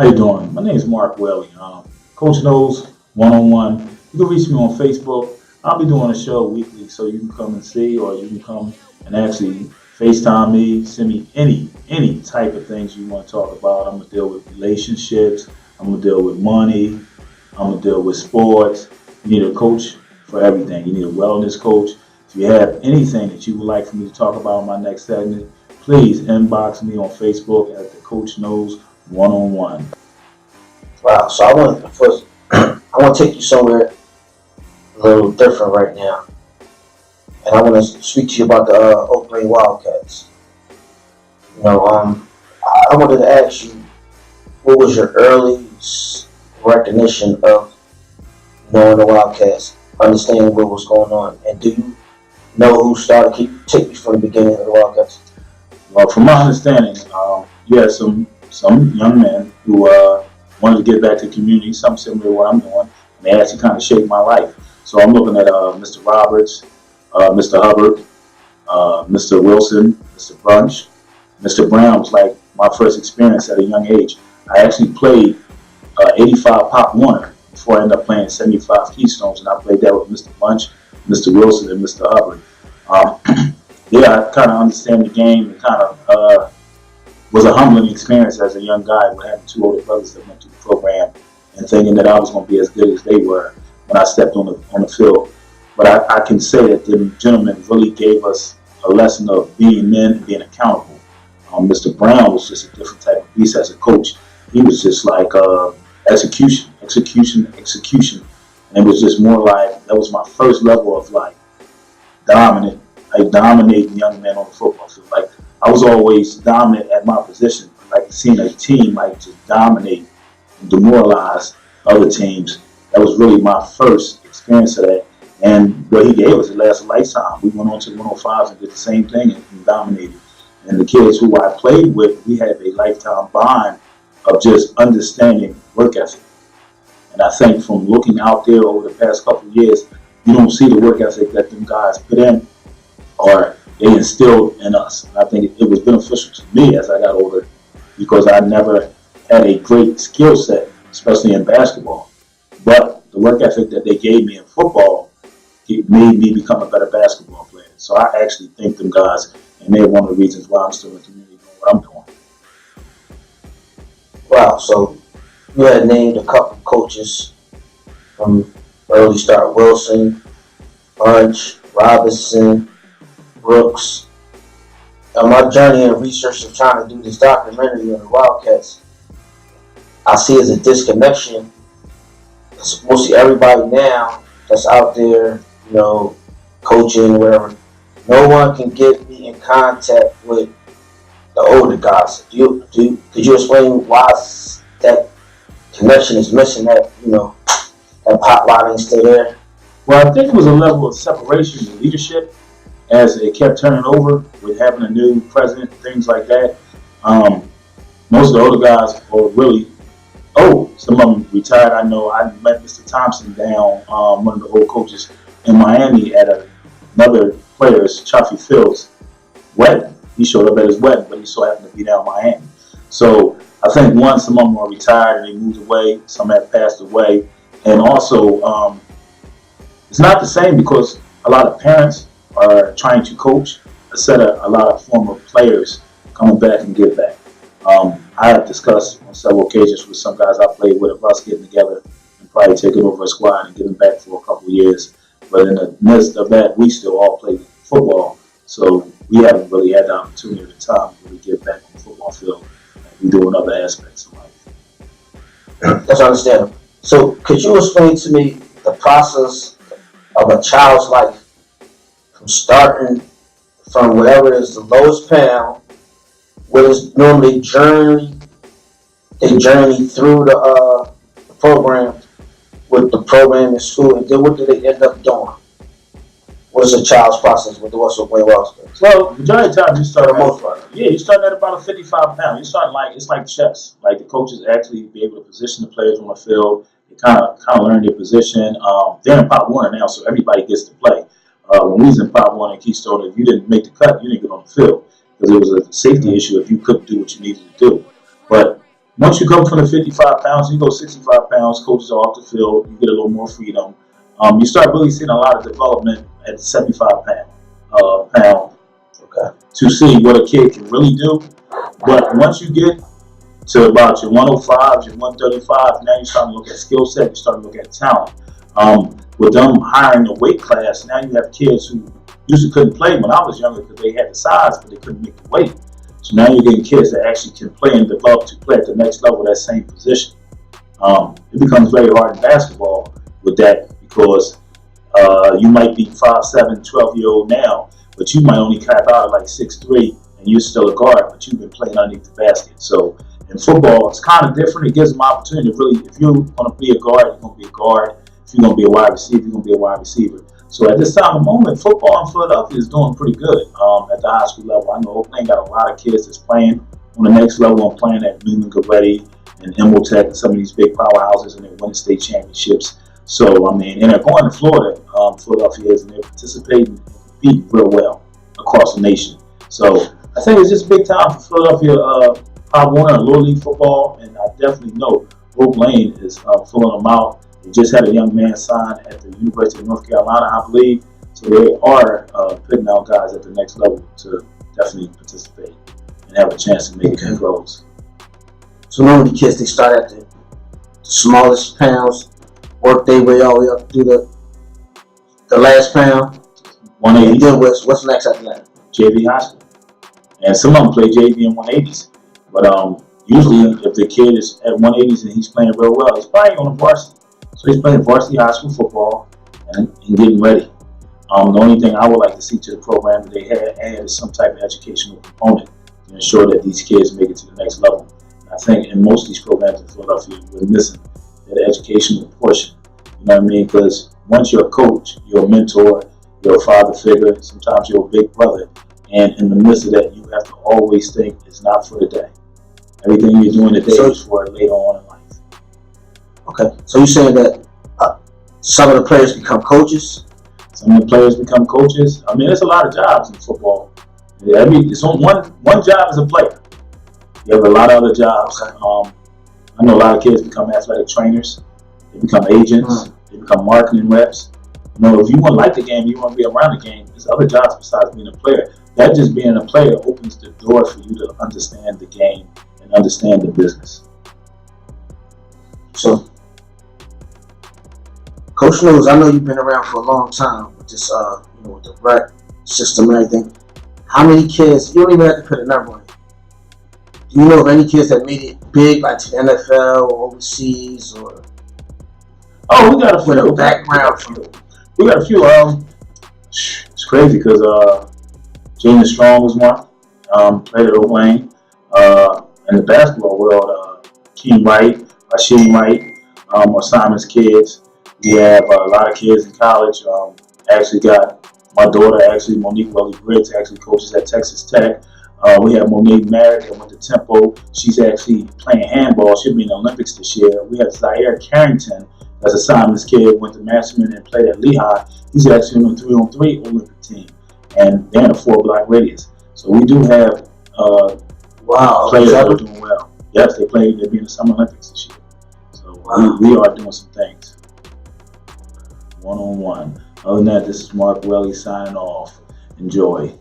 How you doing? My name is Mark Welly. Coach knows one-on-one. You can reach me on Facebook. I'll be doing a show weekly, so you can come and see, or you can come and actually FaceTime me, send me any type of things you want to talk about. I'm gonna deal with relationships. I'm gonna deal with money. I'm gonna deal with sports. You need a coach for everything. You need a wellness coach. If you have anything that you would like for me to talk about in my next segment, please inbox me on Facebook at the Coach Knows One-on-One. Wow. So I want first, I want to take you somewhere a little different right now, and I want to speak to you about the Oakland Wildcats. I wanted to ask you, what was your early recognition of knowing the Wildcats, understanding what was going on, and do you know who started? Can you take me from the beginning of the Wildcats? Well, from my understanding, you had some young men who wanted to get back to the community, something similar to what I'm doing, and they actually kind of shaped my life. So I'm looking at Mr. Roberts, Mr. Hubbard, Mr. Wilson, Mr. Bunch. Mr. Brown was like my first experience at a young age. I actually played 85 Pop Warner before I ended up playing 75 Keystones, and I played that with Mr. Bunch, Mr. Wilson, and Mr. Hubbard. Yeah, I kind of understand the game. It kind of was a humbling experience as a young guy with having two older brothers that went through the program and thinking that I was going to be as good as they were when I stepped on the field. But I can say that the gentlemen really gave us a lesson of being men and being accountable. Mr. Brown was just a different type of beast as a coach. He was just like execution. And it was just more like, that was my first level of like dominating young men on the football field. Like, I was always dominant at my position. Like seeing a team like just dominate and demoralize other teams. That was really my first experience of that. And what he gave us, it lasted a lifetime. We went on to the 105s and did the same thing and dominated. And the kids who I played with, we had a lifetime bond of just understanding work ethic. And I think from looking out there over the past couple of years, you don't see the work ethic that them guys put in or they instilled in us. And I think it was beneficial to me as I got older because I never had a great skill set, especially in basketball. But the work ethic that they gave me in football, it made me become a better basketball player. So I actually thank them guys, and they're one of the reasons why I'm still in the community doing what I'm doing. Wow. So you had named a couple coaches from early start: Wilson, Bunch, Robinson, Brooks. On my journey in research of trying to do this documentary on the Wildcats, I see as a disconnection. Mostly everybody now that's out there, coaching, whatever, no one can get me in contact with the older guys. Could you explain why that connection is missing? That that pop line ain't still there. Well, I think it was a level of separation in leadership as it kept turning over with having a new president, things like that. Most of the older guys were really old. Some of them retired. I know I met Mr. Thompson down, one of the old coaches in Miami at another player's, Chaffee Fields' wedding. He showed up at his wedding, but he so happened to be down in Miami. So I think some of them are retired and they moved away. Some have passed away. And also, it's not the same because a lot of parents are trying to coach instead of a lot of former players coming back and give back. I have discussed on several occasions with some guys I played with of us getting together and probably taking over a squad and getting back for a couple of years. But in the midst of that, we still all play football. So we haven't really had the opportunity at the time to really get back on the football field and we doing other aspects of life. That's understandable. So could you explain to me the process of a child's life from starting from whatever is the lowest pound, what is normally they journey through the program with the program in school, and then what do they end up doing? What is a child's process with the Western Way Wildcats? Well, majority of the time you start you start at about a 55 pound. You start it's like chess. Like the coaches actually be able to position the players on the field. They kind of learn their position. They're in Pop Warner now, so everybody gets to play. When we was in Pop Warner and Keystone, if you didn't make the cut, you didn't get on the field because it was a safety issue if you couldn't do what you needed to do. But once you go from the 55 pounds, you go 65 pounds, coaches are off the field, you get a little more freedom. You start really seeing a lot of development at the 75 pound to see what a kid can really do. But once you get to about your 105, your 135, now you're starting to look at skill set, you're starting to look at talent. With them hiring a weight class, now you have kids who usually couldn't play when I was younger because they had the size, but they couldn't make the weight. So now you're getting kids that actually can play and develop to play at the next level of that same position. It becomes very hard in basketball with that because you might be 5'7", 12-year-old now, but you might only cap out at like 6'3", and you're still a guard, but you've been playing underneath the basket. So in football, it's kind of different. It gives them opportunity to really, if you're going to be a guard, you're going to be a guard. If you're going to be a wide receiver, you're going to be a wide receiver. So at this time of moment, football in Philadelphia is doing pretty good at the high school level. I know Oakland got a lot of kids that's playing on the next level and playing at Newman Goretti and Imotech and some of these big powerhouses, and they're winning state championships. So, I mean, and they're going to Florida, Philadelphia is, and they're participating and competing real well across the nation. So I think it's just big time for Philadelphia Pop Warner and Little League football, and I definitely know Oak Lane is pulling them out. They just had a young man sign at the University of North Carolina, I believe. So they are putting out guys at the next level to definitely participate and have a chance to make it in pros. So normally kids, they start at the smallest pounds, work their way all the way up through the last pound. 180. And then what's next after that? JV high school. And some of them play JV in 180s. But usually if the kid is at 180s and he's playing real well, he's probably on the varsity. So he's playing varsity high school football and getting ready. The only thing I would like to see to the program that they add is some type of educational component to ensure that these kids make it to the next level. And I think in most of these programs in Philadelphia, we're missing that educational portion. You know what I mean? Because once you're a coach, you're a mentor, you're a father figure, sometimes you're a big brother. And in the midst of that, you have to always think it's not for the day. Everything you're doing today is for later on in life. Okay, so you're saying that some of the players become coaches? Some of the players become coaches. I mean, there's a lot of jobs in football. Yeah, I mean, it's on one job as a player. You have a lot of other jobs. I know a lot of kids become athletic trainers. They become agents. They become marketing reps. You know, if you want to like the game, you want to be around the game, there's other jobs besides being a player. That just being a player opens the door for you to understand the game and understand the business. So, Coach News, I know you've been around for a long time with this, with the rec system and everything. How many kids? You don't even have to put a number on it. Do you know of any kids that made it big, like to the NFL or overseas, or? Oh, we got a few. With a background. We got a few. It's crazy because James Strong was one. Played at Oak Lane. In the basketball world, Keem Wright, Rasheem Wright, or Simon's kids. We have a lot of kids in college. Actually got my daughter, Monique Welly-Briggs, actually coaches at Texas Tech. We have Monique Merritt that went to Temple. She's actually playing handball. She'll be in the Olympics this year. We have Zaire Carrington, that's a Simon's kid, went to Masterman and played at Lehigh. He's actually on the 3-on-3 Olympic team, and they're in a 4-block radius. So we do have players that are doing well. Yes, they'll be in the Summer Olympics this year. So we are doing some things. One-on-one. Other than that, this is Mark Welly signing off. Enjoy.